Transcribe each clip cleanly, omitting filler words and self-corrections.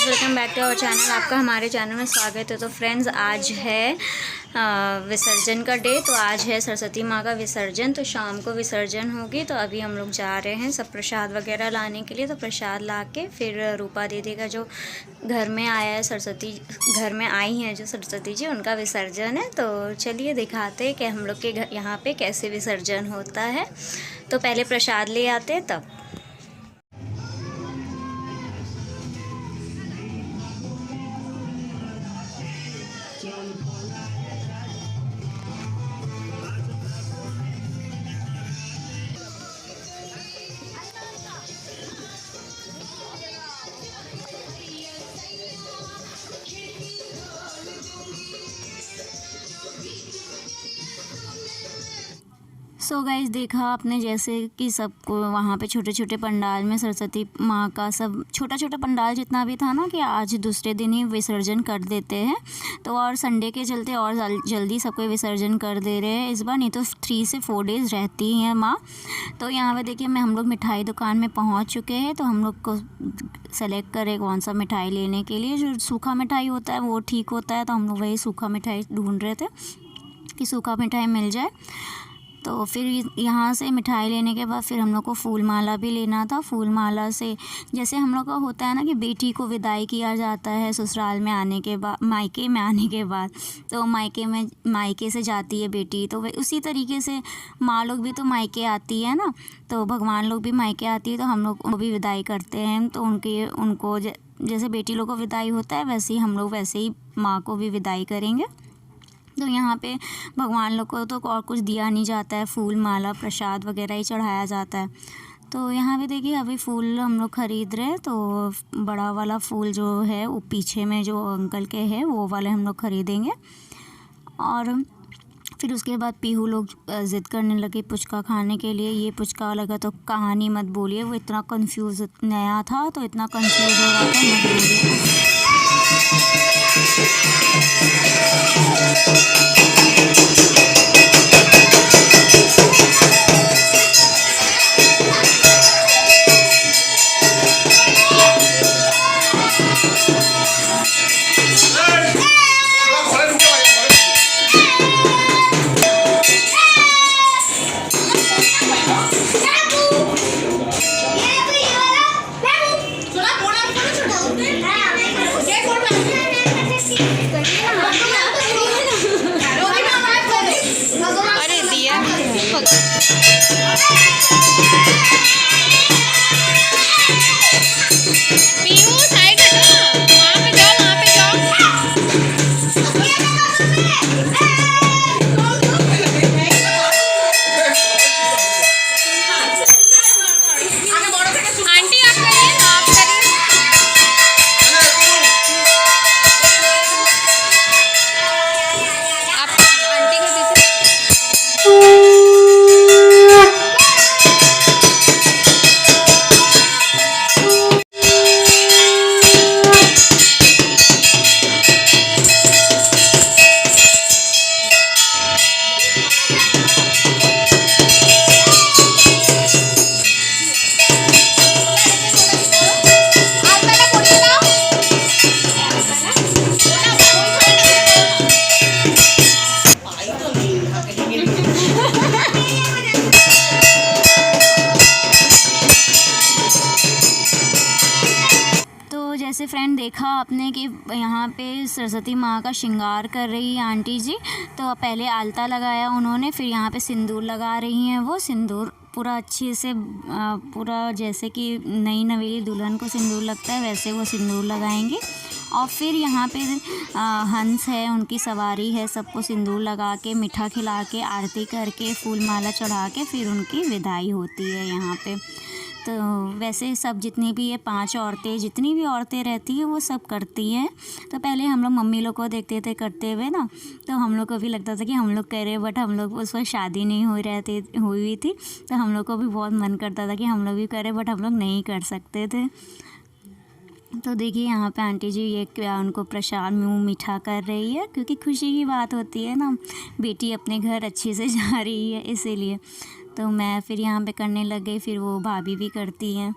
Welcome back to our channel. आपका हमारे channel में स्वागत है। तो फ्रेंड्स, आज है विसर्जन का डे। तो आज है सरस्वती माँ का विसर्जन। तो शाम को विसर्जन होगी। तो अभी हम लोग जा रहे हैं सब प्रसाद वगैरह लाने के लिए। तो प्रसाद ला के फिर रूपा दीदी का जो घर में आया है सरस्वती, घर में आई हैं जो सरस्वती जी, उनका विसर्जन है। तो चलिए दिखाते हैं कि हम लोग के घर यहाँ पे कैसे विसर्जन होता है। तो पहले प्रसाद ले आते हैं तब। सो गाइस, देखा आपने जैसे कि सबको वहाँ पे छोटे छोटे पंडाल में सरस्वती माँ का सब छोटा छोटा पंडाल जितना भी था ना, कि आज दूसरे दिन ही विसर्जन कर देते हैं। तो और संडे के चलते और जल्दी सबको विसर्जन कर दे रहे हैं इस बार, नहीं तो 3 से 4 डेज़ रहती हैं माँ। तो यहाँ पे देखिए हम लोग मिठाई दुकान में पहुँच चुके हैं। तो हम लोग को सेलेक्ट करें कौन सा मिठाई लेने के लिए। जो सूखा मिठाई होता है वो ठीक होता है, तो हम लोग वही सूखा मिठाई ढूंढ रहे थे कि सूखा मिठाई मिल जाए। तो फिर यहाँ से मिठाई लेने के बाद फिर हम लोग को फूल माला भी लेना था। फूल माला से जैसे हम लोग का होता है ना कि बेटी को विदाई किया जाता है ससुराल में आने के बाद, मायके में आने के बाद। तो मायके से जाती है बेटी, तो वे उसी तरीके से माँ लोग भी तो मायके आती है ना, तो भगवान लोग भी मायके आती है। तो हम लोग को भी विदाई करते हैं। तो उनको जैसे बेटी लोग को विदाई होता है वैसे ही हम लोग वैसे ही माँ को भी विदाई करेंगे। तो यहाँ पे भगवान लोग को तो और कुछ दिया नहीं जाता है, फूल माला प्रसाद वगैरह ही चढ़ाया जाता है। तो यहाँ पे देखिए अभी फूल हम लोग ख़रीद रहे हैं। तो बड़ा वाला फूल जो है वो पीछे में जो अंकल के है वो वाले हम लोग ख़रीदेंगे। और फिर उसके बाद पीहू लोग ज़िद करने लगे पुचका खाने के लिए। ये पुचका लगा तो कहानी मत बोलिए, वो इतना कंफ्यूज नया था तो इतना कंफ्यूज हो रहा था, मत बोलिए। जैसे फ्रेंड देखा आपने कि यहाँ पे सरस्वती माँ का श्रृंगार कर रही है आंटी जी। तो पहले आलता लगाया उन्होंने, फिर यहाँ पे सिंदूर लगा रही हैं। वो सिंदूर पूरा अच्छे से पूरा जैसे कि नई नवेली दुल्हन को सिंदूर लगता है वैसे वो सिंदूर लगाएंगे। और फिर यहाँ पे हंस है, उनकी सवारी है, सबको सिंदूर लगा के मीठा खिला के आरती करके फूल माला चढ़ा के फिर उनकी विदाई होती है यहाँ पे। तो वैसे सब जितनी भी ये 5 औरतें, जितनी भी औरतें रहती हैं वो सब करती हैं। तो पहले हम लोग मम्मी लोग को देखते थे करते हुए ना, तो हम लोग को भी लगता था कि हम लोग कर रहे, बट हम लोग उस वक्त शादी नहीं हुई हुई थी। तो हम लोग को भी बहुत मन करता था कि हम लोग भी करें, बट हम लोग नहीं कर सकते थे। तो देखिए यहाँ पे आंटी जी ये क्या उनको प्रसाद मुँह मीठा कर रही है, क्योंकि खुशी की बात होती है ना, बेटी अपने घर अच्छे से जा रही है इसीलिए। तो मैं फिर यहाँ पे करने लग गई, फिर वो भाभी भी करती हैं,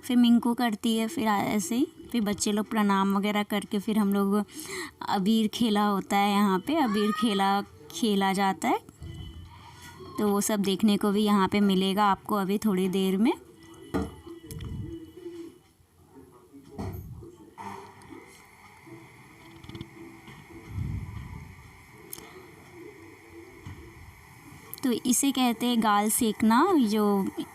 फिर मिंकू करती है, फिर ऐसे ही फिर बच्चे लोग प्रणाम वगैरह करके फिर हम लोग अबीर खेला होता है, यहाँ पे अबीर खेला जाता है। तो वो सब देखने को भी यहाँ पे मिलेगा आपको अभी थोड़ी देर में। तो इसे कहते हैं गाल सेकना। जो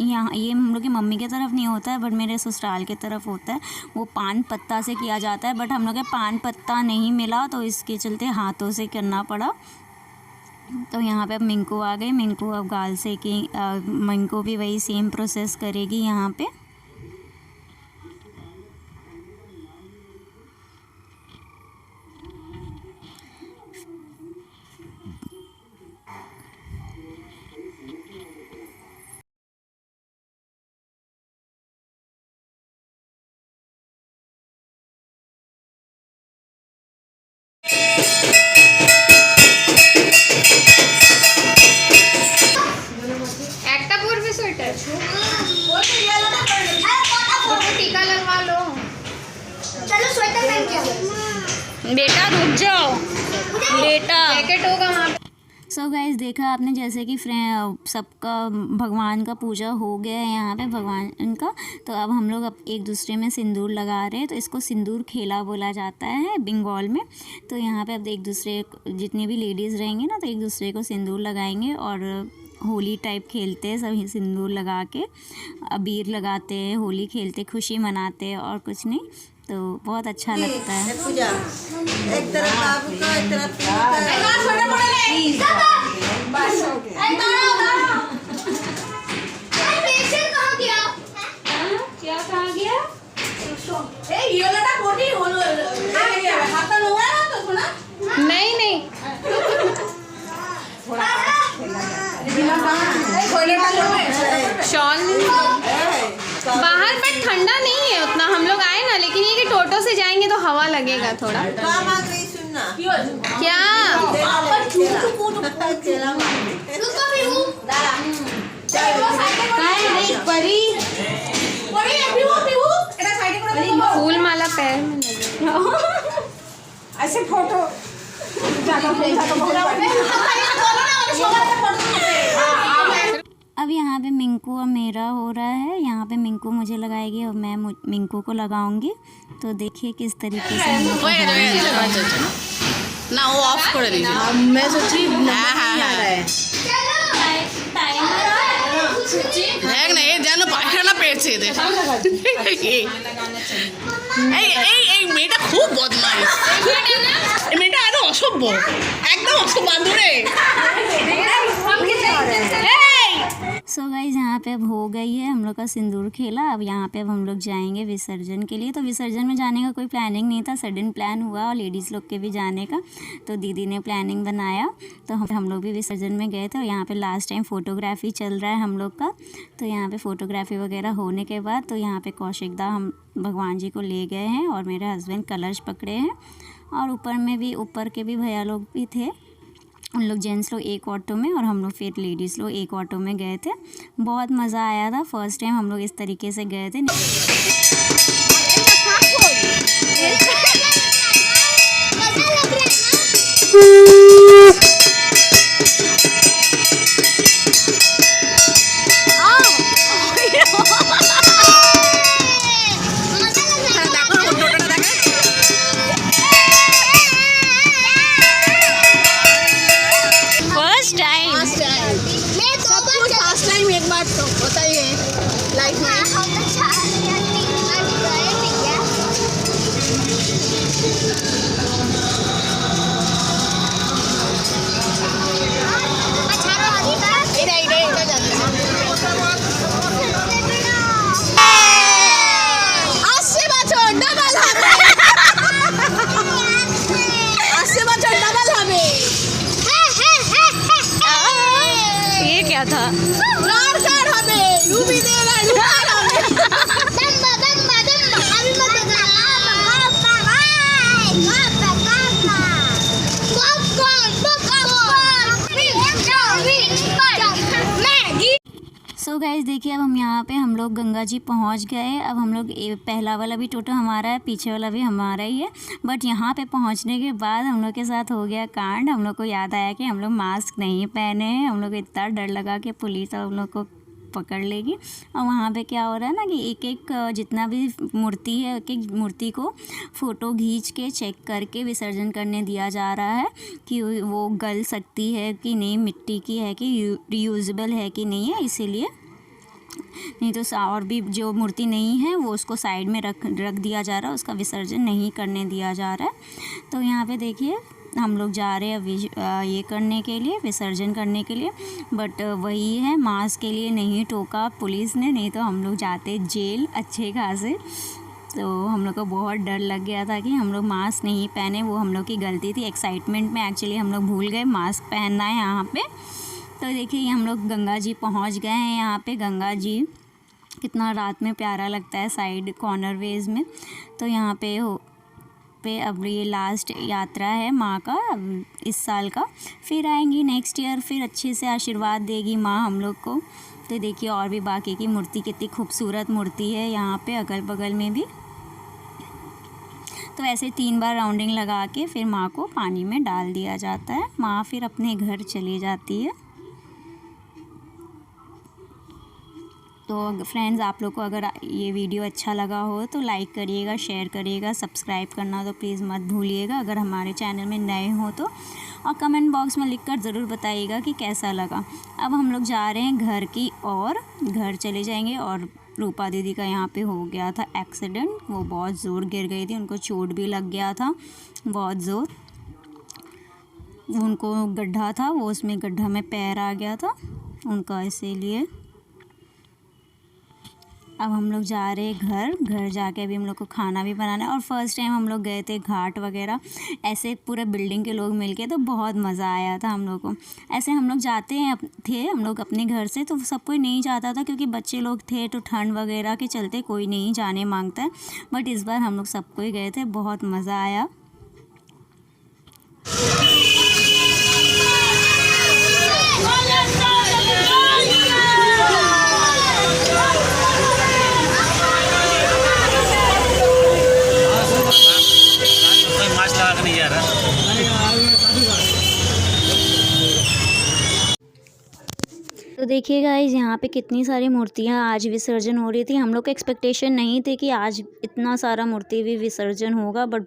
यहाँ ये हम लोग की मम्मी की तरफ नहीं होता है बट मेरे ससुराल की तरफ होता है। वो पान पत्ता से किया जाता है बट हम लोग के पान पत्ता नहीं मिला तो इसके चलते हाथों से करना पड़ा। तो यहाँ पे अब मिंकू आ गई, मिंकू अब गाल सेकी, मिंकू भी वही सेम प्रोसेस करेगी यहाँ पे। একটা পরবে সোয়েটার, टीका लगवा लो। चलो स्वेटर पहन के आओ। बेटा रुक जाओ, बेटा जैकेट होगा वहाँ पे। सो गाइस देखा आपने जैसे कि सबका भगवान का पूजा हो गया है यहाँ पे भगवान का। तो अब हम लोग अब एक दूसरे में सिंदूर लगा रहे हैं। तो इसको सिंदूर खेला बोला जाता है बंगाल में। तो यहाँ पे अब एक दूसरे जितनी भी लेडीज़ रहेंगे ना तो एक दूसरे को सिंदूर लगाएंगे और होली टाइप खेलते हैं सभी, सिंदूर लगा के अबीर लगाते हैं, होली खेलते, खुशी मनाते हैं और कुछ नहीं। तो बहुत अच्छा लगता है। पूजा एक तरफ बाबू का, एक तरफ नहीं नहीं शॉल बाहर पर ठंडा नहीं है उतना, हम लोग आए ना, लेकिन ये कि टोटो से जाएंगे तो हवा लगेगा थोड़ा। सुनना क्या फूल माला पैर में लगे। ऐसे फोटो अब यहाँ पे मिंकू और मेरा हो रहा है। यहाँ पे मिंकू मुझे लगाएगी और मैं मिंकू को लगाऊंगी। तो देखिए किस तरीके से हम लोग ना वो ऑफ कर दीजिए। मैं सोची দেখ না, এ যেন পায়খানা পেয়েছে এদের। এই মেয়েটা খুব বদমাইশ, এই মেয়েটা আরো অসভ্য, একদম অসভ্য বান্ধরে। सो गाइस यहाँ पे अब हो गई है हम लोग का सिंदूर खेला। अब यहाँ पे अब हम लोग जाएंगे विसर्जन के लिए। तो विसर्जन में जाने का कोई प्लानिंग नहीं था, सडन प्लान हुआ और लेडीज़ लोग के भी जाने का। तो दीदी ने प्लानिंग बनाया तो हम लोग भी विसर्जन में गए थे। और यहाँ पे लास्ट टाइम फ़ोटोग्राफी चल रहा है हम लोग का। तो यहाँ पे फ़ोटोग्राफी वगैरह होने के बाद तो यहाँ पे कौशिक दा हम भगवान जी को ले गए हैं और मेरे हस्बैंड कलश पकड़े हैं। और ऊपर में भी ऊपर के भी भैया लोग भी थे, उन लोग जेंट्स लोग एक ऑटो में और हम लोग फिर लेडीज़ लोग एक ऑटो में गए थे। बहुत मज़ा आया था, फर्स्ट टाइम हम लोग इस तरीके से गए थे। लोग गंगा जी पहुंच गए। अब हम लोग पहला वाला भी टोटो हमारा है, पीछे वाला भी हमारा ही है। बट यहाँ पे पहुंचने के बाद हम लोग के साथ हो गया कांड। हम लोग को याद आया कि हम लोग मास्क नहीं पहने हैं। हम लोग को इतना डर लगा कि पुलिस हम लोग को पकड़ लेगी। और वहाँ पे क्या हो रहा है ना कि एक एक जितना भी मूर्ति है, एक एक मूर्ति को फ़ोटो खींच के चेक करके विसर्जन करने दिया जा रहा है कि वो गल सकती है कि नहीं, मिट्टी की है कि रीयूजेबल है कि नहीं है। इसीलिए नहीं तो और भी जो मूर्ति नहीं है वो उसको साइड में रख दिया जा रहा है, उसका विसर्जन नहीं करने दिया जा रहा है। तो यहाँ पे देखिए हम लोग जा रहे हैं ये करने के लिए, विसर्जन करने के लिए। बट वही है, मास्क के लिए नहीं टोका पुलिस ने, नहीं तो हम लोग जाते जेल अच्छे खासे। तो हम लोग को बहुत डर लग गया था कि हम लोग मास्क नहीं पहने, वो हम लोग की गलती थी। एक्साइटमेंट में एक्चुअली हम लोग भूल गए मास्क पहनना है यहाँ पे। तो देखिए हम लोग गंगा जी पहुँच गए हैं। यहाँ पे गंगा जी कितना रात में प्यारा लगता है साइड कॉर्नर वेज में। तो यहाँ पे अब ये लास्ट यात्रा है माँ का इस साल का। फिर आएंगी नेक्स्ट ईयर, फिर अच्छे से आशीर्वाद देगी माँ हम लोग को। तो देखिए और भी बाकी की मूर्ति, कितनी खूबसूरत मूर्ति है यहाँ पे अगल बगल में भी। तो ऐसे 3 बार राउंडिंग लगा के फिर माँ को पानी में डाल दिया जाता है। माँ फिर अपने घर चली जाती है। तो फ्रेंड्स, आप लोग को अगर ये वीडियो अच्छा लगा हो तो लाइक करिएगा, शेयर करिएगा, सब्सक्राइब करना तो प्लीज़ मत भूलिएगा अगर हमारे चैनल में नए हो तो। और कमेंट बॉक्स में लिखकर ज़रूर बताइएगा कि कैसा लगा। अब हम लोग जा रहे हैं घर की और घर चले जाएंगे। और रूपा दीदी का यहाँ पे हो गया था एक्सीडेंट, वो बहुत ज़ोर गिर गई थी, उनको चोट भी लग गया था बहुत ज़ोर। उनको गड्ढा था, वो उसमें गड्ढा में पैर आ गया था उनका, इसीलिए। अब हम लोग जा रहे हैं घर जाके अभी हम लोग को खाना भी बनाना है। और फर्स्ट टाइम हम लोग गए थे घाट वगैरह, ऐसे पूरे बिल्डिंग के लोग मिलके, तो बहुत मज़ा आया था हम लोग को। ऐसे हम लोग जाते थे हम लोग अपने घर से, तो सब कोई नहीं जाता था क्योंकि बच्चे लोग थे, तो ठंड वगैरह के चलते कोई नहीं जाने मांगता है। बट इस बार हम लोग सब कोई गए थे, बहुत मज़ा आया। तो देखिए गाइस, यहाँ पे कितनी सारी मूर्तियाँ आज विसर्जन हो रही थी। हम लोग का एक्सपेक्टेशन नहीं थे कि आज इतना सारा मूर्ति भी विसर्जन होगा, बट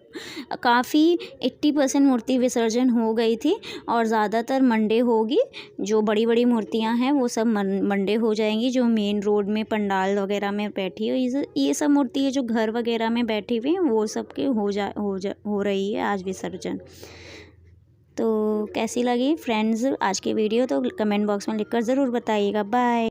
काफ़ी 80% मूर्ति विसर्जन हो गई थी। और ज़्यादातर मंडे होगी, जो बड़ी बड़ी मूर्तियाँ हैं वो सब मंडे हो जाएंगी। जो मेन रोड में पंडाल वगैरह में बैठी हुई ये सब मूर्ति है, जो घर वगैरह में बैठी हुई हैं, वो सब के हो रही है आज विसर्जन। तो कैसी लगी फ्रेंड्स आज की वीडियो, तो कमेंट बॉक्स में लिखकर ज़रूर बताइएगा। बाय।